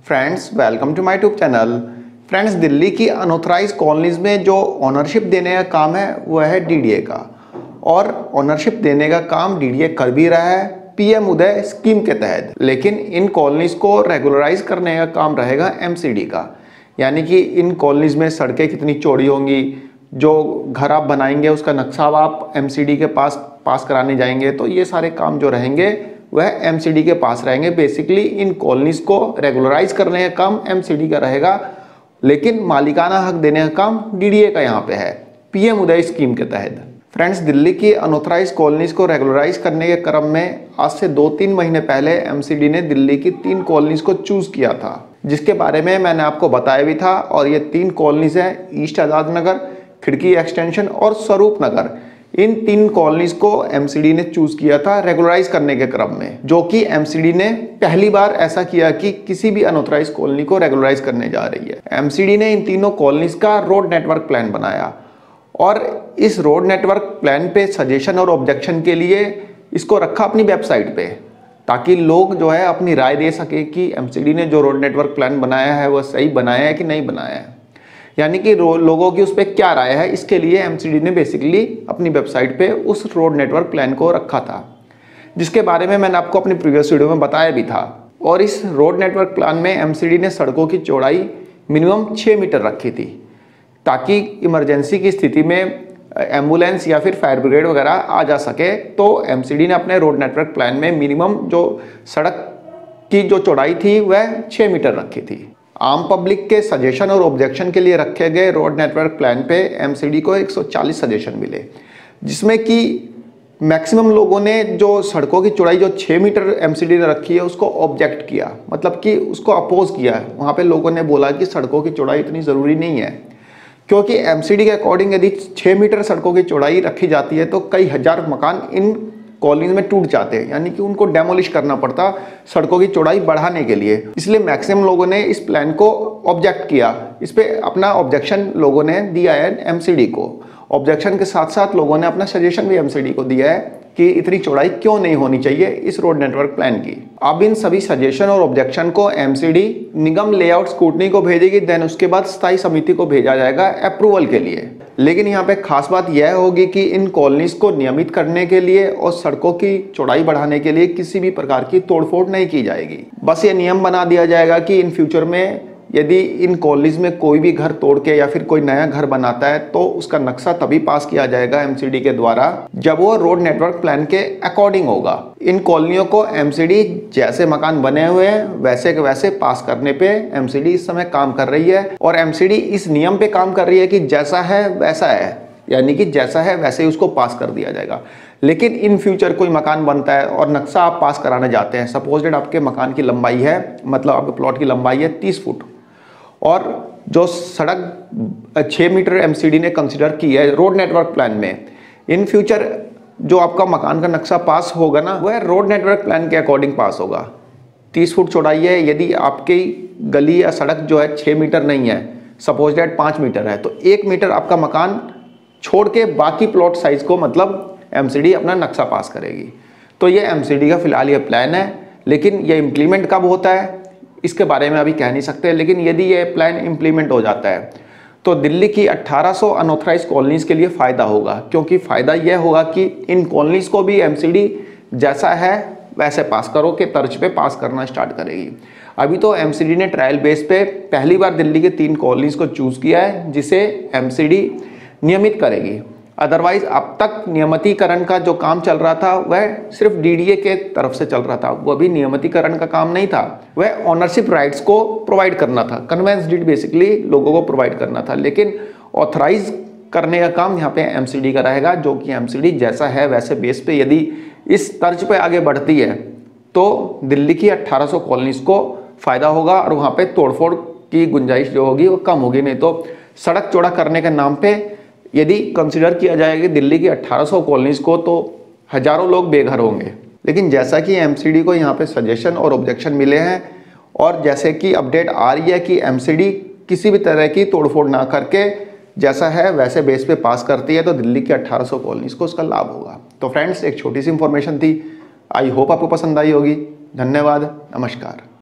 Friends, welcome to my YouTube channel. Friends, Delhi की unauthorised colonies में जो ओनरशिप देने का काम है वह है डीडीए का, और ओनरशिप देने का काम डीडीए कर भी रहा है पीएम उदय स्कीम के तहत। लेकिन इन कॉलोनीज को रेगुलराइज करने का काम रहेगा एमसीडी का, यानी कि इन कॉलोनीज में सड़कें कितनी चौड़ी होंगी, जो घर आप बनाएंगे उसका नक्शा आप एमसीडी के पास कराने जाएंगे, तो ये सारे काम जो रहेंगे वह एमसीडी के पास रहेंगे। बेसिकली इन कॉलोनीज को रेगुलराइज करने का काम एमसीडी का रहेगा, लेकिन मालिकाना हक देने का काम डीडीए का यहाँ पे है पीएम उदय स्कीम के तहत। फ्रेंड्स, दिल्ली की अनऑथराइज कॉलोनीज को रेगुलराइज करने के क्रम में आज से 2-3 महीने पहले एमसीडी ने दिल्ली की 3 कॉलोनीज को चूज किया था, जिसके बारे में मैंने आपको बताया भी था। और ये 3 कॉलोनीज हैं ईस्ट आजाद नगर, खिड़की एक्सटेंशन और स्वरूप नगर। इन 3 कॉलोनीज को एमसीडी ने चूज किया था रेगुलराइज करने के क्रम में, जो कि एमसीडी ने पहली बार ऐसा किया कि किसी भी अनऑथराइज कॉलोनी को रेगुलराइज करने जा रही है। एमसीडी ने इन तीनों कॉलोनीज का रोड नेटवर्क प्लान बनाया, और इस रोड नेटवर्क प्लान पे सजेशन और ऑब्जेक्शन के लिए इसको रखा अपनी वेबसाइट पे, ताकि लोग जो है अपनी राय दे सके कि एमसीडी ने जो रोड नेटवर्क प्लान बनाया है वह सही बनाया है कि नहीं बनाया है, यानी कि लोगों की उस पर क्या राय है। इसके लिए एमसीडी ने बेसिकली अपनी वेबसाइट पे उस रोड नेटवर्क प्लान को रखा था, जिसके बारे में मैंने आपको अपनी प्रीवियस वीडियो में बताया भी था। और इस रोड नेटवर्क प्लान में एमसीडी ने सड़कों की चौड़ाई मिनिमम 6 मीटर रखी थी, ताकि इमरजेंसी की स्थिति में एम्बुलेंस या फिर फायर ब्रिगेड वगैरह आ जा सके। तो एमसीडी ने अपने रोड नेटवर्क प्लान में मिनिमम जो सड़क की जो चौड़ाई थी वह 6 मीटर रखी थी। आम पब्लिक के सजेशन और ऑब्जेक्शन के लिए रखे गए रोड नेटवर्क प्लान पे एमसीडी को 140 सजेशन मिले, जिसमें कि मैक्सिमम लोगों ने जो सड़कों की चौड़ाई जो 6 मीटर एमसीडी ने रखी है उसको ऑब्जेक्ट किया, मतलब कि उसको अपोज किया। वहाँ पे लोगों ने बोला कि सड़कों की चौड़ाई इतनी ज़रूरी नहीं है, क्योंकि एमसीडी के अकॉर्डिंग यदि 6 मीटर सड़कों की चौड़ाई रखी जाती है तो कई हजार मकान इन कॉलोनी में टूट जाते हैं, यानी कि उनको डेमोलिश करना पड़ता सड़कों की चौड़ाई बढ़ाने के लिए। इसलिए मैक्सिमम लोगों ने इस प्लान को ऑब्जेक्ट किया। इस पे अपना ऑब्जेक्शन लोगों ने दिया है एमसीडी को। ऑब्जेक्शन के साथ साथ लोगों ने अपना सजेशन भी एमसीडी को दिया है कि इतनी चौड़ाई क्यों नहीं होनी चाहिए इस रोड नेटवर्क प्लान की। अब इन सभी सजेशन और ऑब्जेक्शन को एमसीडी निगम लेआउट स्क्रूटनी को भेजेगी, देन उसके बाद स्थायी समिति को भेजा जाएगा अप्रूवल के लिए। लेकिन यहाँ पे खास बात यह होगी कि इन कॉलोनीज को नियमित करने के लिए और सड़कों की चौड़ाई बढ़ाने के लिए किसी भी प्रकार की तोड़फोड़ नहीं की जाएगी। बस ये नियम बना दिया जाएगा कि इन फ्यूचर में यदि इन कॉलोनीज में कोई भी घर तोड़ के या फिर कोई नया घर बनाता है तो उसका नक्शा तभी पास किया जाएगा एमसीडी के द्वारा जब वो रोड नेटवर्क प्लान के अकॉर्डिंग होगा। इन कॉलोनियों को एमसीडी जैसे मकान बने हुए हैं वैसे के वैसे पास करने पे एमसीडी इस समय काम कर रही है, और एमसीडी इस नियम पे काम कर रही है कि जैसा है वैसा है, यानी कि जैसा है वैसे ही उसको पास कर दिया जाएगा। लेकिन इन फ्यूचर कोई मकान बनता है और नक्शा आप पास कराने जाते हैं, सपोज आपके मकान की लंबाई है, मतलब आपके प्लॉट की लंबाई है 30 फुट, और जो सड़क 6 मीटर एमसीडी ने कंसीडर की है रोड नेटवर्क प्लान में, इन फ्यूचर जो आपका मकान का नक्शा पास होगा ना वह रोड नेटवर्क प्लान के अकॉर्डिंग पास होगा। 30 फुट चौड़ाई है, यदि आपकी गली या सड़क जो है 6 मीटर नहीं है, सपोज दैट 5 मीटर है, तो 1 मीटर आपका मकान छोड़ के बाकी प्लॉट साइज को मतलब एमसीडी अपना नक्शा पास करेगी। तो ये एमसीडी का फिलहाल ये प्लान है, लेकिन ये इम्प्लीमेंट कब होता है इसके बारे में अभी कह नहीं सकते। लेकिन यदि ये प्लान इम्प्लीमेंट हो जाता है तो दिल्ली की 1800 अनऑथराइज कॉलोनीज के लिए फ़ायदा होगा, क्योंकि फ़ायदा यह होगा कि इन कॉलोनीज को भी एमसीडी जैसा है वैसे पास करो के तर्ज पे पास करना स्टार्ट करेगी। अभी तो एमसीडी ने ट्रायल बेस पे पहली बार दिल्ली के 3 कॉलोनीज को चूज़ किया है जिसे एमसीडी नियमित करेगी। अदरवाइज अब तक नियमितीकरण का जो काम चल रहा था वह सिर्फ डीडीए के तरफ से चल रहा था, वो भी नियमितीकरण का काम नहीं था, वह ओनरशिप राइट्स को प्रोवाइड करना था, कन्वेंस डीड बेसिकली लोगों को प्रोवाइड करना था। लेकिन ऑथराइज करने का काम यहाँ पे एमसीडी का रहेगा, जो कि एमसीडी जैसा है वैसे बेस पे यदि इस तर्ज पे आगे बढ़ती है तो दिल्ली की 1800 कॉलोनीज को फ़ायदा होगा, और वहाँ पे तोड़फोड़ की गुंजाइश जो होगी वो कम होगी। नहीं तो सड़क चौड़ा करने के नाम पे यदि कंसिडर किया जाएगा दिल्ली की 1800 कॉलोनीज को तो हजारों लोग बेघर होंगे। लेकिन जैसा कि एमसीडी को यहाँ पे सजेशन और ऑब्जेक्शन मिले हैं, और जैसे कि अपडेट आ रही है कि एमसीडी किसी भी तरह की तोड़फोड़ ना करके जैसा है वैसे बेस पे पास करती है, तो दिल्ली की 1800 कॉलोनीज को उसका लाभ होगा। तो फ्रेंड्स, एक छोटी सी इंफॉर्मेशन थी, आई होप आपको पसंद आई होगी। धन्यवाद, नमस्कार।